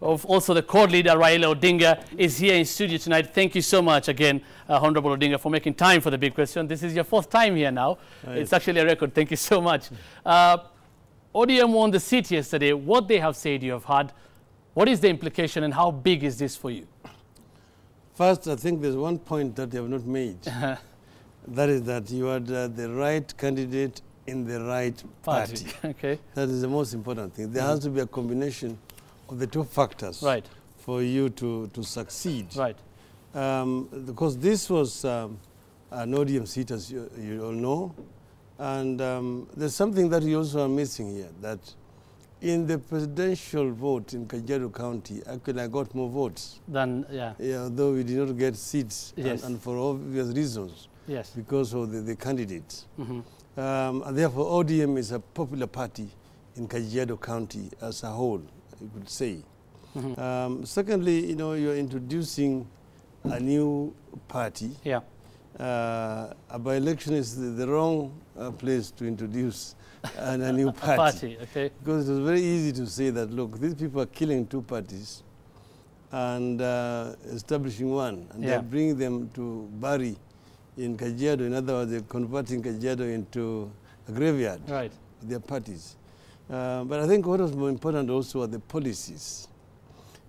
of also the court leader, Raila Odinga, is here in studio tonight. Thank you so much again, Honorable Odinga, for making time for the big question. This is your fourth time here now. It's actually a record. Thank you so much. ODM won the seat yesterday. What they have said you have heard. What is the implication and how big is this for you? First, I think there's one point that you have not made. That is that you are the right candidate in the right party. Okay. That is the most important thing. There has to be a combination of the two factors for you to succeed. Right. Because this was an ODM seat, as you all know. And there's something that you also are missing here, that in the presidential vote in Kajiado County, actually I got more votes. Than, although we did not get seats, yes. and for obvious reasons. Yes. Because of the candidates. And therefore, ODM is a popular party in Kajiado County as a whole, you could say. Secondly, you know, you're introducing a new party. Yeah. A by-election is the wrong place to introduce a new party. Okay. Because it was very easy to say that, look, these people are killing two parties and establishing one. And they're bringing them to bury in Kajiado. In other words, they're converting Kajiado into a graveyard. Right. Their parties. But I think what was more important also are the policies.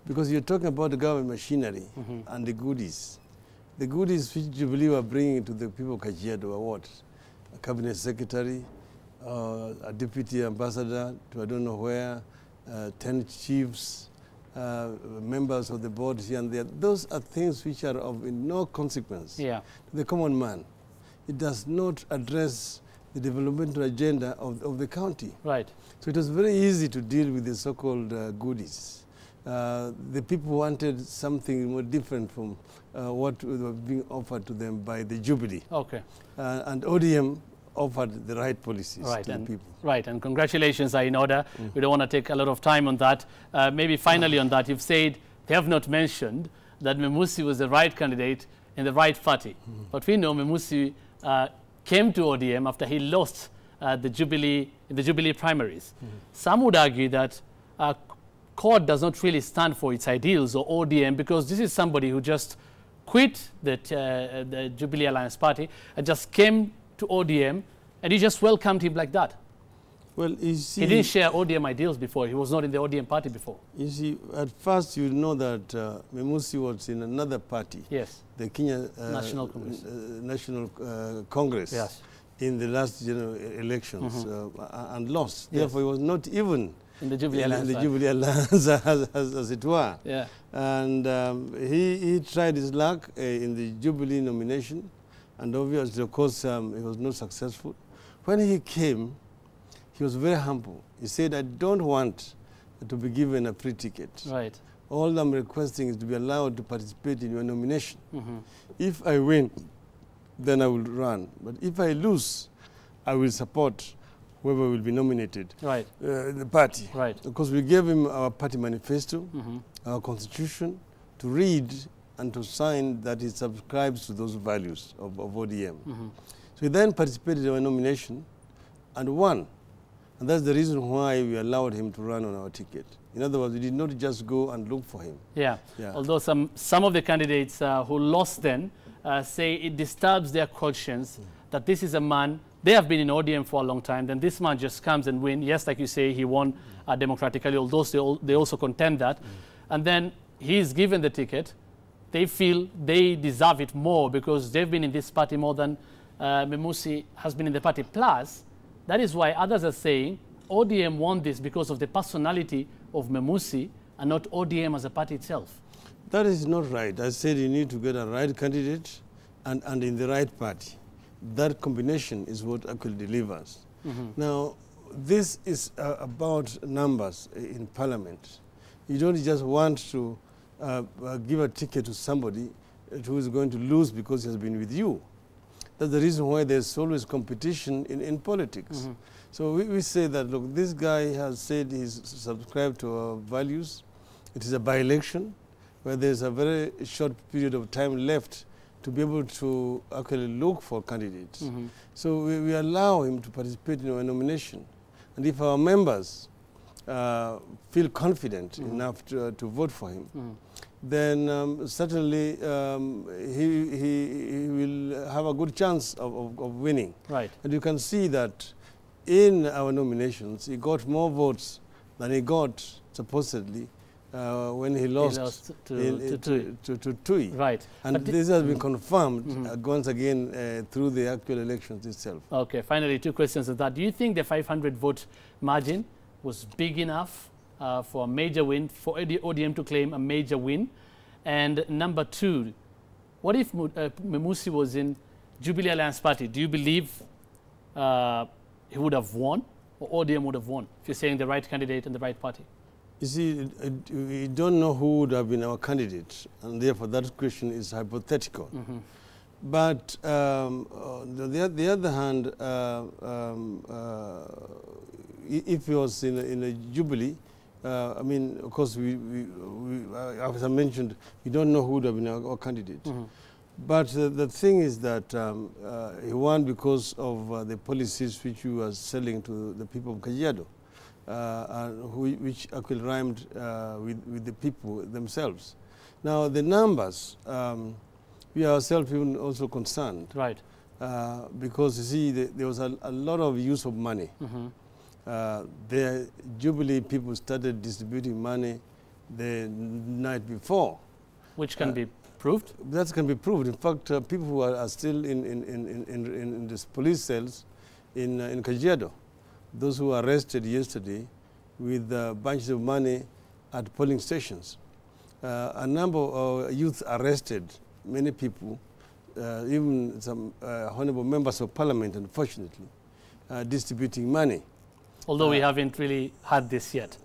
Because you're talking about the government machinery and the goodies. The goodies which you believe are bringing to the people of Kajiado are what? A cabinet secretary, a deputy ambassador to I don't know where, 10 chiefs, members of the board here and there. Those are things which are of no consequence to the common man. It does not address the developmental agenda of the county. Right. So it was very easy to deal with the so-called goodies. The people wanted something more different from what was being offered to them by the Jubilee. Okay. And ODM offered the right policies to the people. Right, and congratulations are in order. We don't want to take a lot of time on that. Maybe finally on that, you've said they have not mentioned that Memusi was the right candidate in the right party. But we know Memusi came to ODM after he lost the Jubilee primaries. Some would argue that CORD does not really stand for its ideals or ODM because this is somebody who just quit the Jubilee Alliance Party and just came to ODM and you just welcomed him like that. Well, you see, he didn't share ODM ideals before. He was not in the ODM party before. You see, at first you know that Memusi was in another party. Yes. The Kenya National Congress. National Congress. Yes. In the last general elections and lost. Yes. Therefore, he was not even in the Jubilee Alliance. In the Jubilee Alliance, as it were. Yeah. And he tried his luck in the Jubilee nomination, and obviously, of course, he was not successful. When he came, he was very humble. He said, I don't want to be given a free ticket. Right. All I'm requesting is to be allowed to participate in your nomination. If I win, then I will run. But if I lose, I will support whoever will be nominated. Right. The party. Right. Because we gave him our party manifesto, our constitution, to read and to sign that he subscribes to those values of ODM. So he then participated in our nomination and won. And that's the reason why we allowed him to run on our ticket. In other words, we did not just go and look for him. Yeah. Although some of the candidates who lost then say it disturbs their conscience that this is a man, they have been in ODM for a long time, then this man just comes and wins. Yes, like you say, he won democratically, although they also contend that. And then he's given the ticket. They feel they deserve it more because they've been in this party more than Memusi has been in the party. Plus, that is why others are saying ODM won this because of the personality of Memusi and not ODM as a party itself. That is not right. I said you need to get a right candidate and in the right party. That combination is what actually delivers. Now, this is about numbers in Parliament. You don't just want to give a ticket to somebody who is going to lose because he has been with you. That's the reason why there's always competition in politics. So we say that, look, this guy has said he's subscribed to our values. It is a by-election where there's a very short period of time left to be able to actually look for candidates. So we allow him to participate in our nomination. And if our members feel confident enough to vote for him, then certainly he will have a good chance of winning. Right. And you can see that in our nominations, he got more votes than he got supposedly when he lost to Tui. Right. And this has been confirmed once again through the actual elections itself. Okay, finally, two questions of that. Do you think the 500 vote margin was big enough for a major win, for ODM to claim a major win? And number two, what if Memusi was in Jubilee Alliance Party? Do you believe he would have won, or ODM would have won, if you're saying the right candidate and the right party? You see, we don't know who would have been our candidate, and therefore that question is hypothetical. But on the other hand, if he was in a Jubilee, I mean, of course, as I mentioned, we don't know who would have been our candidate. But the thing is that he won because of the policies which we were selling to the people of Kajiado, which actually rhymed with the people themselves. Now, the numbers, we ourselves even also concerned. Right. Because, you see, there was a lot of use of money. The Jubilee people started distributing money the night before. Which can be proved? That can be proved. In fact, people who are still in these police cells in Kajiado, those who were arrested yesterday with bunches of money at polling stations. A number of youth arrested, many people, even some honorable members of parliament, unfortunately, distributing money. Although we haven't really had this yet.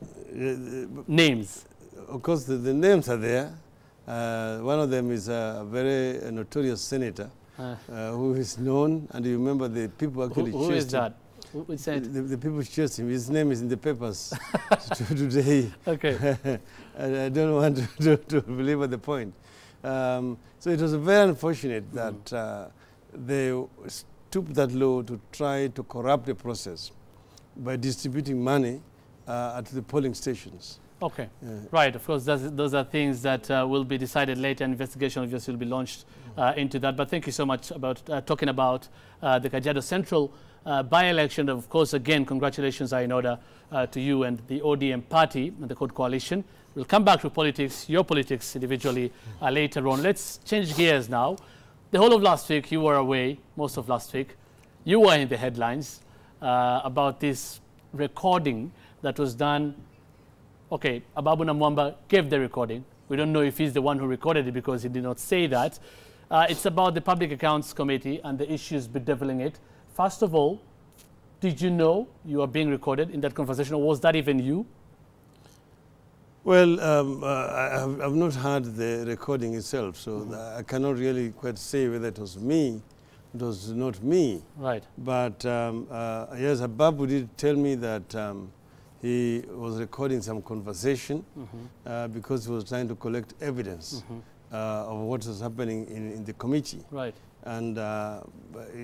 Names. Of course, the names are there. One of them is a very notorious senator who is known, and you remember the people actually who is that? Who said? The people chased him. His name is in the papers today. Okay. I don't want to belabor the point. So it was very unfortunate that they stooped that low to try to corrupt the process by distributing money at the polling stations. Okay, right. Of course, those are things that will be decided later. Investigation obviously will be launched into that. But thank you so much about talking about the Kajiado Central by-election. Of course, again, congratulations are in order to you and the ODM party and the Code Coalition. We'll come back to politics, your politics individually later on. Let's change gears now. The whole of last week, you were away, most of last week. You were in the headlines about this recording that was done. Okay, Ababu Namwamba gave the recording. We don't know if he's the one who recorded it because he did not say that. It's about the Public Accounts Committee and the issues bedeviling it. First of all, did you know you were being recorded in that conversation, or was that even you? Well, I've not heard the recording itself, so I cannot really quite say whether it was me. It was not me. Right. But yes, Ababu did tell me that he was recording some conversation because he was trying to collect evidence of what was happening in the committee. Right. And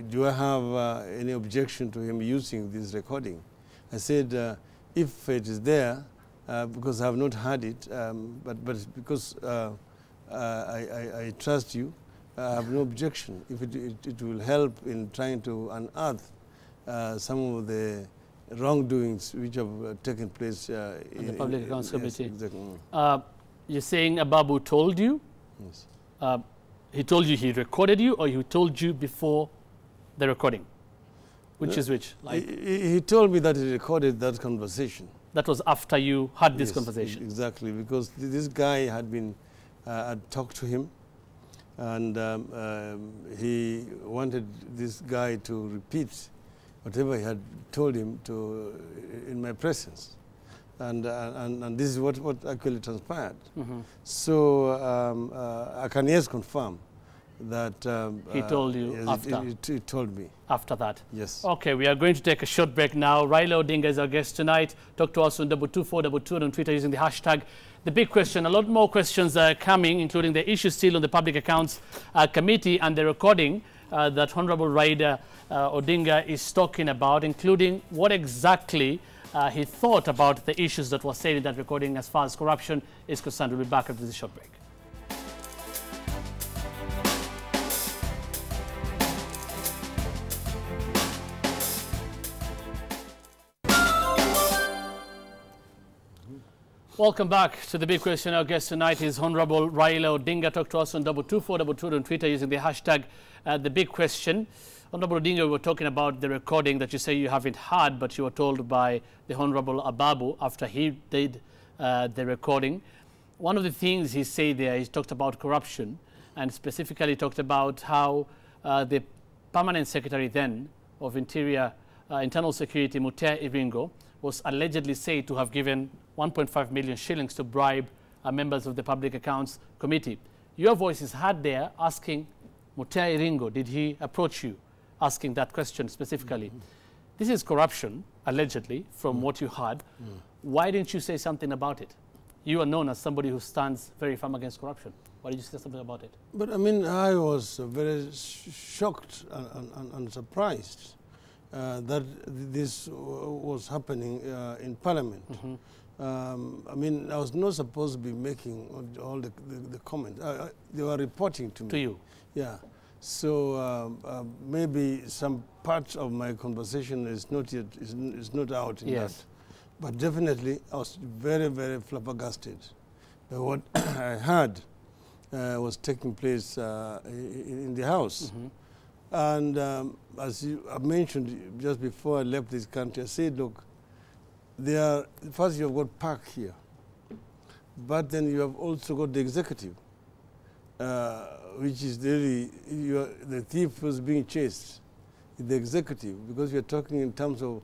do I have any objection to him using this recording? I said, if it is there, because I have not heard it, but because I trust you, I have no objection. If it will help in trying to unearth some of the wrongdoings which have taken place in the Public Accounts Committee. Yes, exactly. You're saying Ababu told you? Yes. He told you he recorded you, or he told you before the recording? Which is which? Like he told me that he recorded that conversation. That was after you had this conversation? Exactly, because this guy had been, I'd talked to him, and he wanted this guy to repeat whatever he had told him in my presence. And this is what actually transpired. So I can yes confirm that he told you yes, after? He told me. After that? Yes. Okay, we are going to take a short break now. Raila Odinga is our guest tonight. Talk to us on 22422 and on Twitter using the hashtag The Big Question. A lot more questions are coming, including the issue still on the Public Accounts Committee and the recording that Honorable Raila Odinga is talking about, including what exactly he thought about the issues that were said in that recording as far as corruption is concerned. We'll be back after this short break. Welcome back to the big question. Our guest tonight is Honorable Raila Odinga. Talk to us on 22422 on Twitter using the hashtag the big question. Honorable Odinga, we were talking about the recording that you say you haven't heard, but you were told by the Honorable Ababu after he did the recording. One of the things he said there, he talked about corruption and specifically talked about how the permanent secretary then of Internal Security, Mutea Iringo, was allegedly said to have given 1.5 million shillings to bribe members of the Public Accounts Committee. Your voice is heard there asking Mutea Iringo, did he approach you, asking that question specifically? This is corruption, allegedly, from what you heard. Why didn't you say something about it? You are known as somebody who stands very firm against corruption. Why did you say something about it? But I mean, I was very shocked and surprised that this was happening in Parliament. I mean, I was not supposed to be making all the comments. They were reporting to me. To you? Yeah. So maybe some part of my conversation is not yet is not out in that. But definitely, I was very, very flabbergasted by what I heard was taking place in the House. And as I mentioned just before I left this country, I said, look, first you have got PAC here, but then you have also got the executive, which is really the thief who's being chased, the executive, because we are talking in terms of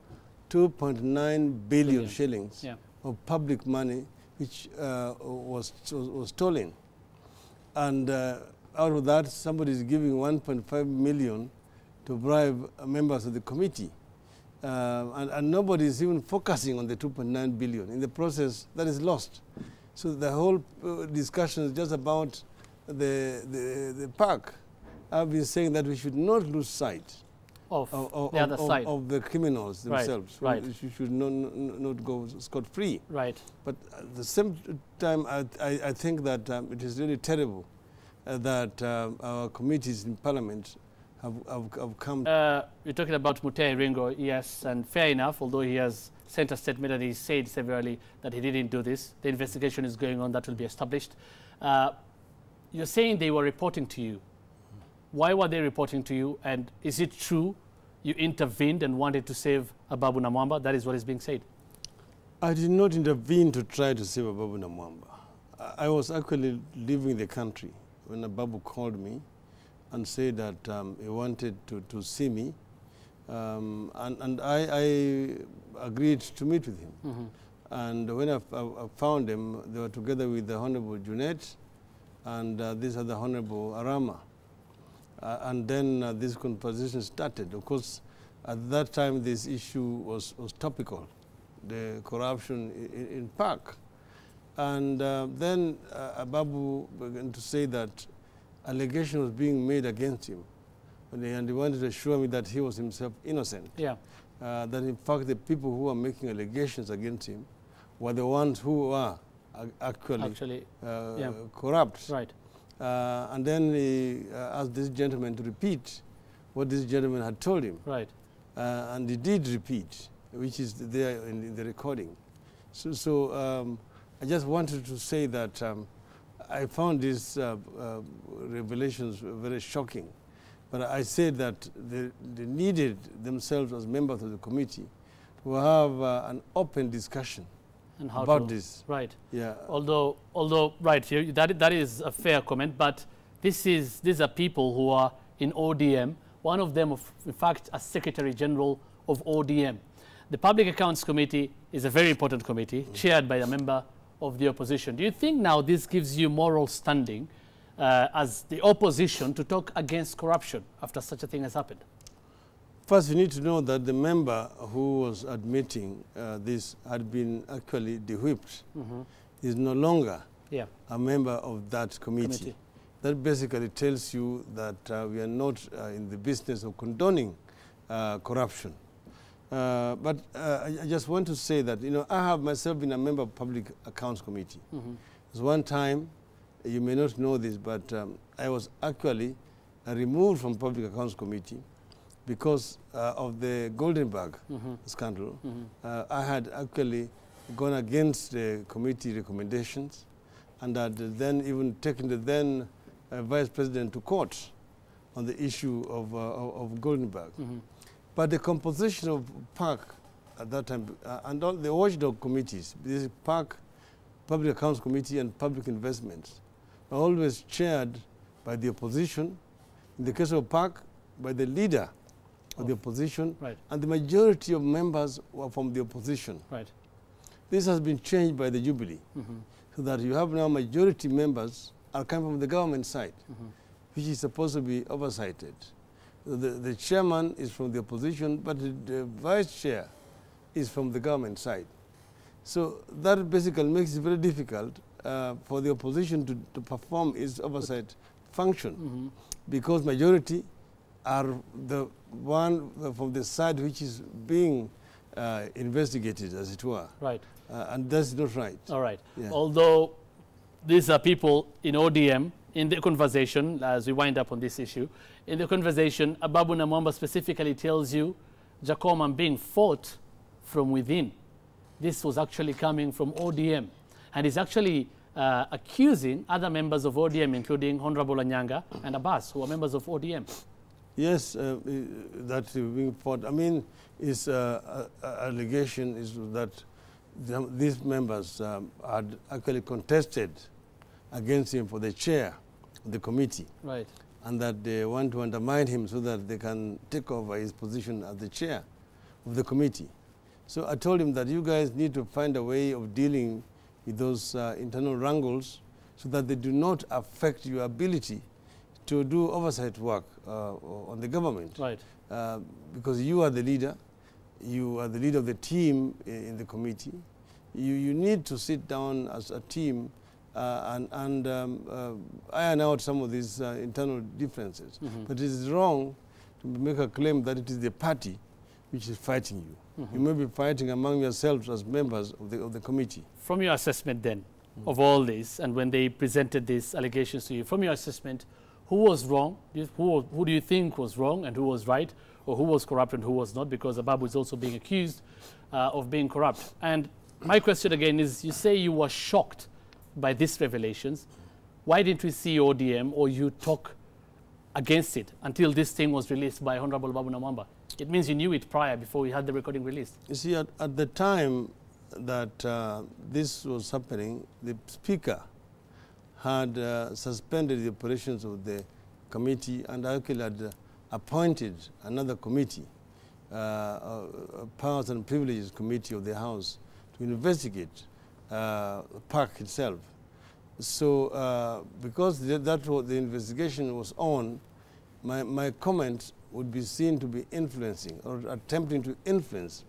2.9 billion shillings of public money, which was stolen. And out of that, somebody is giving 1.5 million to bribe members of the committee. And nobody is even focusing on the 2.9 billion. In the process, that is lost. So the whole discussion is just about the PAC. I've been saying that we should not lose sight of the other side. Of the criminals themselves. Right. We should not go scot-free. Right. But at the same time, I think that it is really terrible that our committees in Parliament have come. You're talking about Mutea Iringo, yes, and fair enough, although he has sent a statement and he said severally that he didn't do this. The investigation is going on, that will be established. You're saying they were reporting to you. Why were they reporting to you? And is it true you intervened and wanted to save Ababu Namwamba? That is what is being said. I did not intervene to try to save Ababu Namwamba. I was actually leaving the country when Ababu called me and said that he wanted to see me. And I agreed to meet with him. And when I found them, they were together with the Honorable Junet and this other Honorable Arama. And then this conversation started. Of course, at that time, this issue was topical, the corruption in PAC. And then Ababu began to say that allegation was being made against him. And he wanted to assure me that he was himself innocent. Yeah. That in fact the people who are making allegations against him were the ones who are actually corrupt. Right. And then he asked this gentleman to repeat what this gentleman had told him. Right. And he did repeat, which is there in the recording. So I just wanted to say that I found these revelations very shocking. But I said that they needed themselves as members of the committee to have an open discussion and how about this. Right. Yeah. Although right, that is a fair comment, but these are people who are in ODM. One of them, in fact, a Secretary General of ODM. The Public Accounts Committee is a very important committee, chaired by a member of the opposition. Do you think now this gives you moral standing as the opposition to talk against corruption after such a thing has happened? First, you need to know that the member who was admitting this had been actually de-whipped. He is no longer a member of that committee. That basically tells you that we are not in the business of condoning corruption. But I just want to say that, you know, I have myself been a member of Public Accounts Committee. There's one time, you may not know this, but I was actually removed from Public Accounts Committee because of the Goldenberg scandal. I had actually gone against the committee recommendations and had then even taken the then Vice President to court on the issue of Goldenberg. But the composition of PAC at that time, and all the watchdog committees, this is PAC, Public Accounts Committee and Public Investments, are always chaired by the opposition. In the case of PAC, by the leader of the opposition, and the majority of members were from the opposition. This has been changed by the Jubilee, so that you have now majority members are coming from the government side, which is supposed to be oversighted. The chairman is from the opposition, but the vice chair is from the government side. So that basically makes it very difficult for the opposition to perform its oversight function, because majority are the one from the side which is being investigated, as it were. And that's not right. All right. Yeah. Although these are people in ODM, in the conversation, as we wind up on this issue, in the conversation, Ababu Namwamba specifically tells you, Jacom, I'm being fought from within. This was actually coming from ODM. And he's actually accusing other members of ODM, including Honorable Anyanga and Abbas, who are members of ODM. Yes, that being fought. I mean, his allegation is that these members had actually contested against him for the chair of the committee. And that they want to undermine him so that they can take over his position as the chair of the committee. So I told him that you guys need to find a way of dealing with those internal wrangles so that they do not affect your ability to do oversight work on the government. Because you are the leader, you are the leader of the team in the committee. You need to sit down as a team and iron out some of these internal differences. But it is wrong to make a claim that it is the party which is fighting you. You may be fighting among yourselves as members of the committee. From your assessment then of all this, and when they presented these allegations to you, from your assessment, who was wrong? Who do you think was wrong and who was right? Or who was corrupt and who was not? Because Ababu is also being accused of being corrupt. And my question again is, you say you were shocked by these revelations. Why didn't we see ODM or you talk against it until this thing was released by Honorable Ababu Namwamba? It means you knew it prior, before we had the recording released. You see, at the time that this was happening, the speaker had suspended the operations of the committee and actually had appointed another committee, Powers and Privileges Committee of the House, to investigate PAC itself. So because the investigation was on, my comment would be seen to be influencing or attempting to influence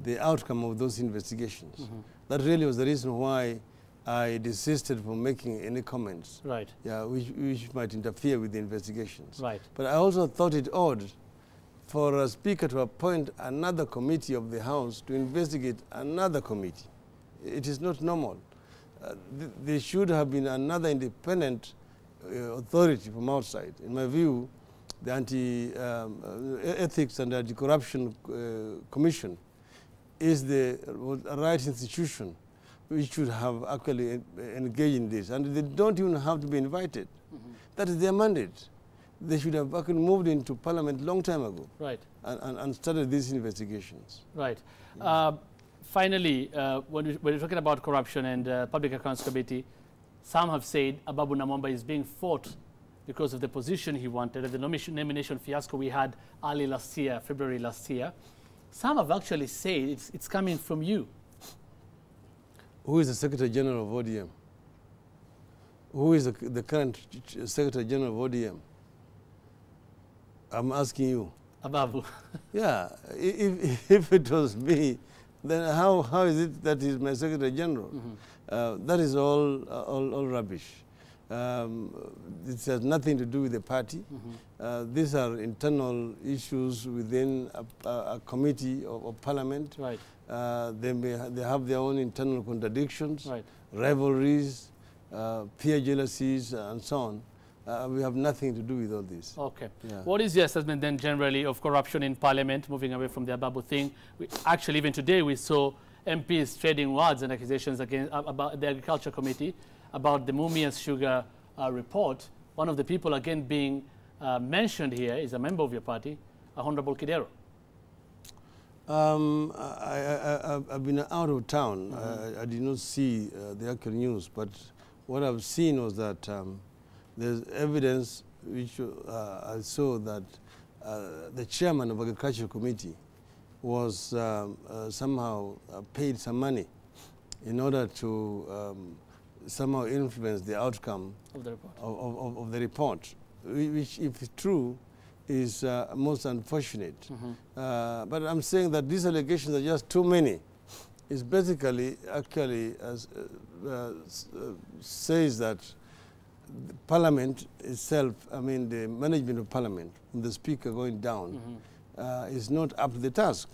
the outcome of those investigations. That really was the reason why I desisted from making any comments, which might interfere with the investigations. But I also thought it odd for a speaker to appoint another committee of the House to investigate another committee. It is not normal. There should have been another independent authority from outside. In my view, the Anti-Ethics and Anti-Corruption Commission is the right institution which should have actually engaged in this. And they don't even have to be invited. That is their mandate. They should have actually moved into Parliament a long time ago and started these investigations. Finally, when we're talking about corruption and Public Accounts Committee, some have said Ababu Namwamba is being fought because of the position he wanted at the nomination fiasco we had early last year, February last year. Some have actually said it's coming from you. Who is the Secretary General of ODM? Who is the current Secretary General of ODM? I'm asking you. Ababu. Yeah, if it was me, then how is it that he's my Secretary General? That is all rubbish. This has nothing to do with the party. These are internal issues within a committee of Parliament. Right. They have their own internal contradictions, right. rivalries, peer jealousies, and so on. We have nothing to do with all this. Okay. Yeah. What is your assessment then generally of corruption in Parliament, moving away from the Ababu thing? Actually, even today we saw MPs trading words and accusations against, about the Agriculture Committee, about the Mumias Sugar report. One of the people again being mentioned here is a member of your party, Honorable Kidero. I've been out of town. I did not see the actual news, but what I've seen was that there's evidence which I saw that the chairman of Agriculture Committee was somehow paid some money in order to somehow influence the outcome of the report, of the report, which, if true, is most unfortunate. But I'm saying that these allegations are just too many. It's basically, actually, says that the Parliament itself, I mean the management of Parliament, the Speaker going down, is not up to the task.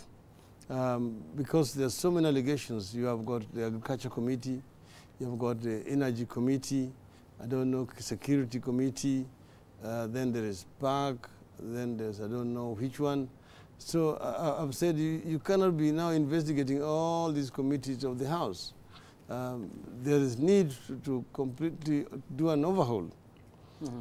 Because there's so many allegations. You have got the Agriculture Committee, you have got the Energy Committee, I don't know, Security Committee, then there is Park, then there's I don't know which one. So I've said you cannot be now investigating all these committees of the House. There is need to completely do an overhaul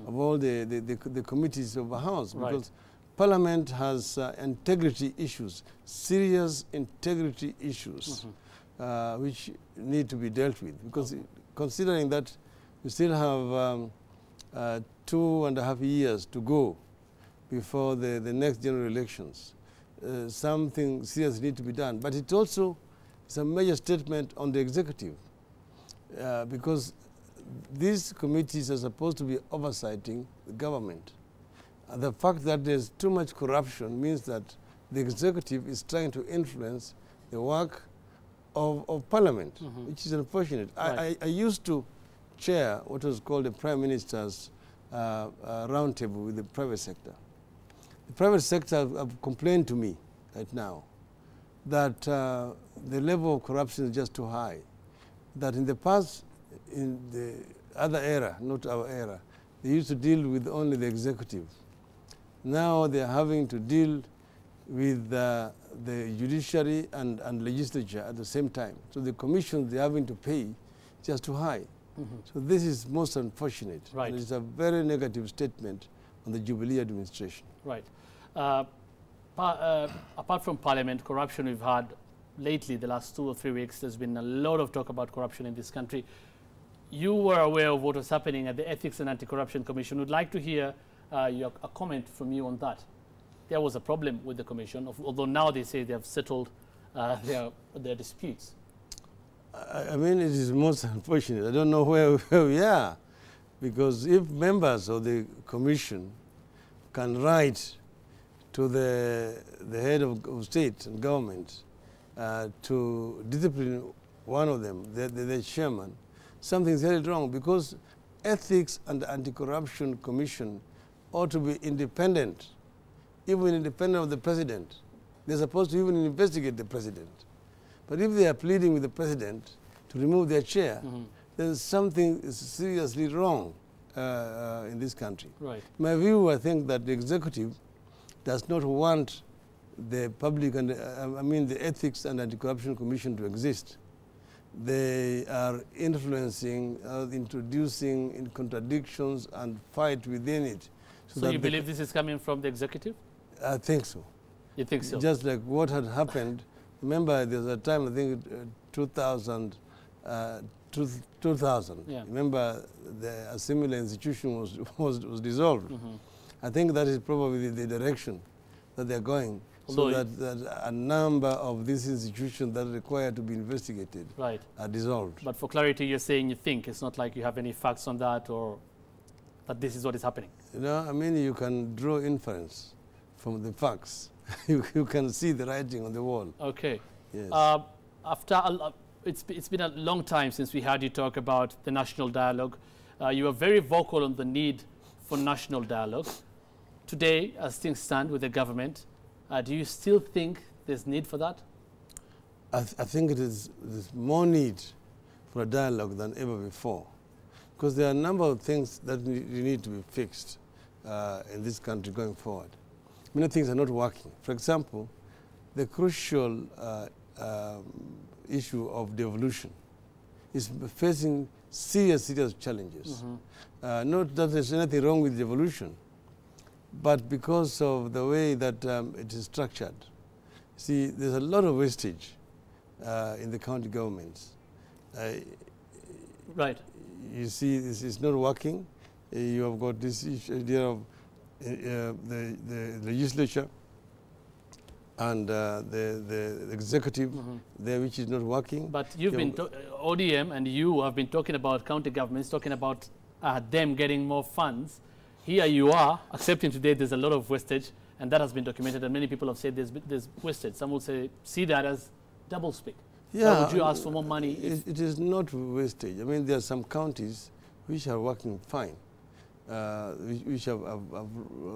of all the committees of the House, because Parliament has integrity issues, serious integrity issues, which need to be dealt with. Because considering that we still have 2.5 years to go before the next general elections, something serious needs to be done. But it also is a major statement on the executive, because these committees are supposed to be oversighting the government. The fact that there's too much corruption means that the executive is trying to influence the work of Parliament, which is unfortunate. I used to chair what was called the Prime Minister's roundtable with the private sector. The private sector have complained to me right now that the level of corruption is just too high. That in the past, in the other era, not our era, they used to deal with only the executive. Now they are having to deal with the judiciary and legislature at the same time. So the commissions they're having to pay just too high. So this is most unfortunate. Right. And it's a very negative statement on the Jubilee administration. Right. Apart from Parliament, corruption we've had lately, the last 2 or 3 weeks, there's been a lot of talk about corruption in this country. You were aware of what was happening at the Ethics and Anti-Corruption Commission. We'd like to hear a comment from you on that. There was a problem with the commission, although now they say they have settled their disputes. I mean, it is most unfortunate. I don't know where we are, because if members of the commission can write to the head of state and government to discipline one of them, the chairman, something's very wrong, because Ethics and Anti-Corruption Commission ought to be independent, even independent of the president. They're supposed to even investigate the president. But if they are pleading with the president to remove their chair, then something is seriously wrong in this country. Right. In my view, I think that the executive does not want the public and the Ethics and Anti-Corruption Commission to exist. They are influencing, introducing in contradictions and fight within it. So you believe this is coming from the executive? I think so. You think so? Just like what had happened. Remember, there was a time, I think 2000. Yeah. Remember, the assembly institution was dissolved. I think that is probably the direction that they're going. Although so that a number of these institutions that require to be investigated are dissolved. But for clarity, you're saying you think. It's not like you have any facts on that, or that this is what is happening. You know, I mean, you can draw inference from the facts. you can see the writing on the wall. Okay. Yes. It's been a long time since we had you talk about the national dialogue. You are very vocal on the need for national dialogue. Today, as things stand with the government, do you still think there's need for that? I think there's more need for a dialogue than ever before, because there are a number of things that need to be fixed in this country going forward. Many things are not working. For example, the crucial issue of devolution is facing serious challenges. Not that there's anything wrong with devolution, but because of the way that it is structured. See, there's a lot of wastage in the county governments. Right. You see, this is not working. You have got this idea of the legislature and the executive there, which is not working. But you've been, ODM and you have been talking about county governments, talking about them getting more funds. Here you are accepting today there's a lot of wastage, and that has been documented, and many people have said there's wastage. Some will say, see that as doublespeak. Yeah, why would you ask for more money? It is not wastage. I mean, there are some counties which are working fine, which have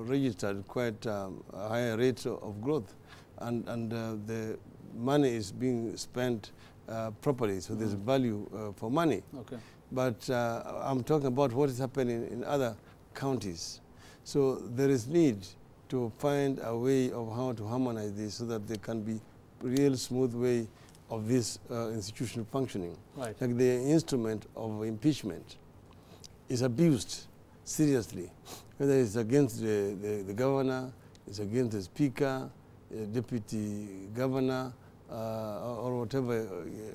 registered quite a higher rate of growth, and the money is being spent properly, so there's value for money. Okay. But I'm talking about what is happening in other counties. So there is need to find a way of how to harmonize this so that there can be real smooth way of this institution functioning. Right. Like the instrument of impeachment is abused seriously, whether it's against the governor, it's against the speaker, deputy governor, or whatever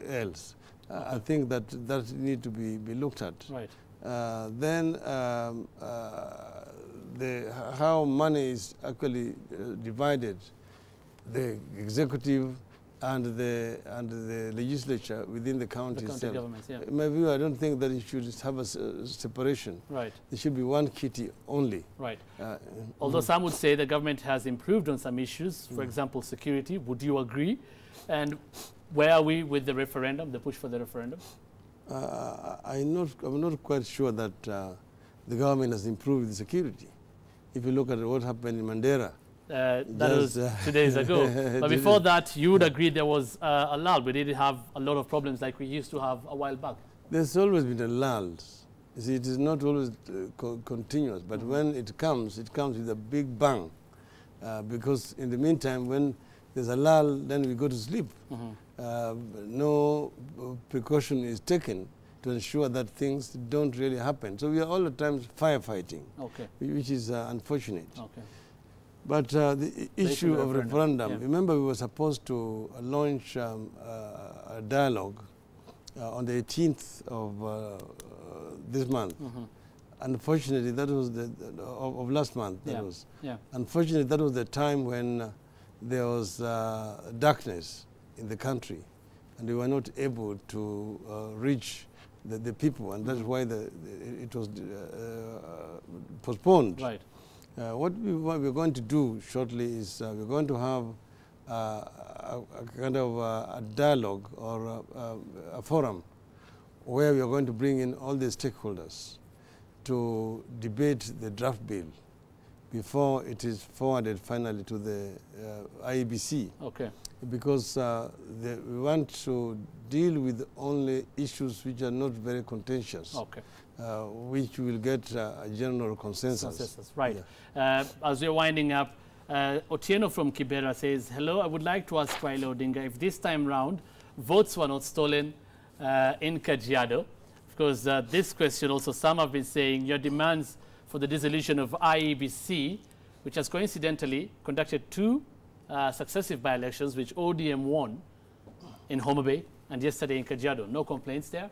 else. I think that need to be looked at. Right. Then how money is actually divided, the executive and the legislature within the county itself. Yeah. In my view, I don't think that it should have a separation. Right. It should be one kitty only. Right. Although some would say the government has improved on some issues, for example, security. Would you agree? And where are we with the referendum, the push for the referendum? I'm not quite sure that the government has improved the security. If you look at what happened in Mandera, that was 2 days ago. But before that, you would agree there was a lull. We didn't have a lot of problems like we used to have a while back. There's always been a lull. You see, it is not always continuous, but when it comes with a big bang. Because in the meantime, when there's a lull, then we go to sleep. No precaution is taken to ensure that things don't really happen. So we are all the time firefighting, which is unfortunate. Okay. But the issue of referendum, remember we were supposed to launch a dialogue on the 18th of this month. Unfortunately, that was of last month. Unfortunately, that was the time when there was darkness in the country, and we were not able to reach the people, and that's why it was postponed. Right. What we're going to do shortly is we're going to have a kind of a dialogue or a forum where we are going to bring in all the stakeholders to debate the draft bill before it is forwarded finally to the IEBC. Okay. Because we want to deal with only issues which are not very contentious. Okay. Which will get a general consensus. Right. Yeah. As we're winding up, Otieno from Kibera says, hello, I would like to ask Raila Odinga if this time round votes were not stolen in Kajiado. Because this question also, some have been saying your demands for the dissolution of IEBC, which has coincidentally conducted 2 successive by-elections, which ODM won in Homa Bay and yesterday in Kajiado. No complaints there?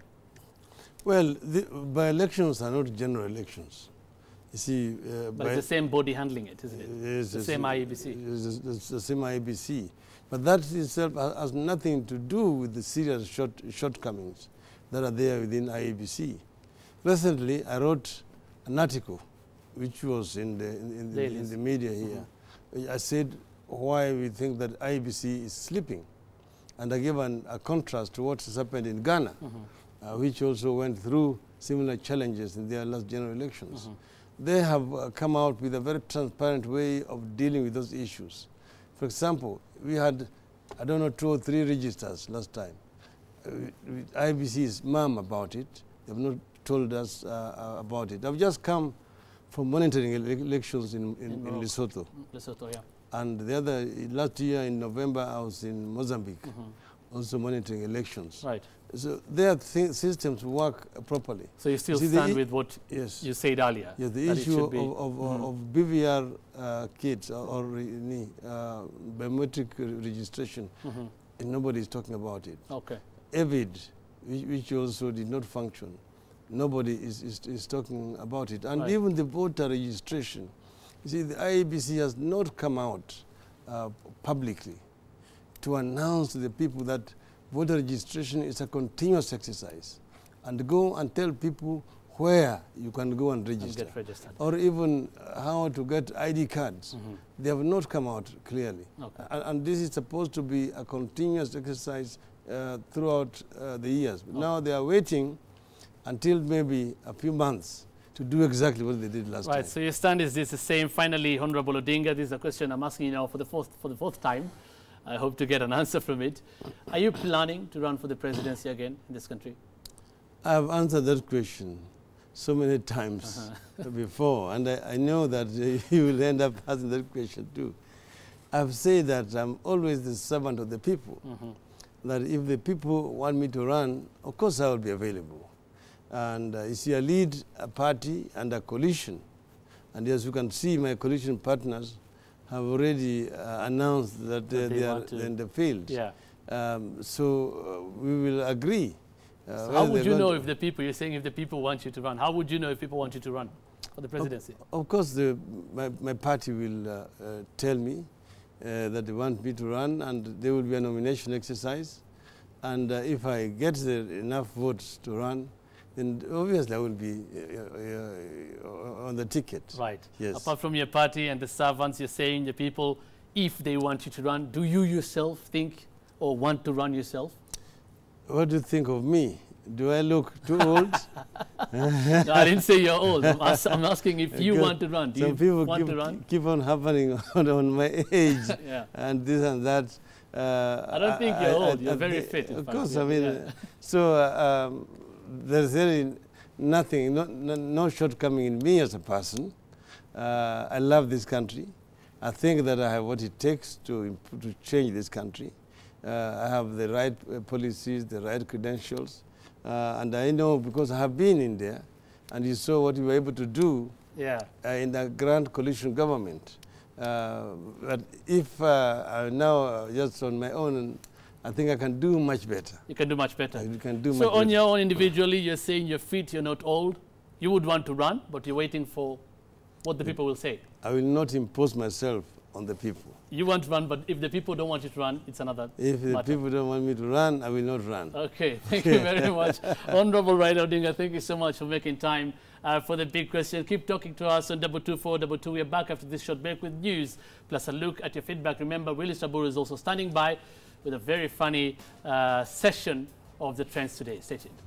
Well, the by-elections are not general elections. You see, but it's the same body handling it, isn't it? It's the same IEBC. It's the same IEBC. But that itself has nothing to do with the serious shortcomings that are there within IEBC. Recently, I wrote an article which was in the media here. I said why we think that IEBC is sleeping. And I gave a contrast to what has happened in Ghana, which also went through similar challenges in their last general elections. They have come out with a very transparent way of dealing with those issues. For example, we had, I don't know, 2 or 3 registers last time. IBC is mum about it. They have not told us about it. I've just come from monitoring elections in Lesotho. Lesotho, yeah. And the other, last year in November, I was in Mozambique, also monitoring elections. Right. So their systems work properly. So you still stand with what yes. you said earlier? Yes, the issue of BVR kits or biometric registration, nobody is talking about it. Okay. EVID, which also did not function, nobody is talking about it. And even the voter registration, you see, the IEBC has not come out publicly to announce to the people that voter registration is a continuous exercise, and go and tell people where you can go and register. And get registered. Or even how to get ID cards. They have not come out clearly. Okay. And this is supposed to be a continuous exercise throughout the years. But now they are waiting until maybe a few months to do exactly what they did last time. Right, so your stand is this the same. Finally, Honorable Odinga, this is a question I'm asking you now for the fourth time. I hope to get an answer from it. Are you planning to run for the presidency again in this country? I've answered that question so many times before, and I know that you will end up asking that question too. I've said that I'm always the servant of the people, that if the people want me to run, of course I will be available. And you see, I lead a party and a coalition, and as you can see, my coalition partners have already announced that they are in the field. Yeah. So we will agree. So how would you know if the people, you're saying if the people want you to run, how would you know if people want you to run for the presidency? Of course, my party will tell me that they want me to run, and there will be a nomination exercise. And if I get enough votes to run, then obviously I will be on the ticket. Right. Yes. Apart from your party and the servants, you're saying the people, if they want you to run, do you yourself think or want to run yourself? What do you think of me? Do I look too old? No, I didn't say you're old. I'm asking if you want to run. Do you want to run? Keep on happening on my age and this and that. I don't think you're old. You're very fit. Of course, I mean, so there's really nothing, no shortcoming in me as a person. I love this country. I think that I have what it takes to change this country. I have the right policies, the right credentials, and I know because I have been in there, and you saw what we were able to do in the grand coalition government. But if I'm now just on my own, I think I can do much better. You can do much better. You can do much better. So on your own individually, you're saying you're fit, you're not old. You would want to run, but you're waiting for what the people will say. I will not impose myself on the people. You want to run, but if the people don't want you to run, it's another If the people don't want me to run, I will not run. Okay, thank you very much. Honorable Raila Odinga, thank you so much for making time for the big question. Keep talking to us on 22422. We are back after this short break with news, plus a look at your feedback. Remember, Willis Taburu is also standing by with a very funny session of the trends today. Stay tuned.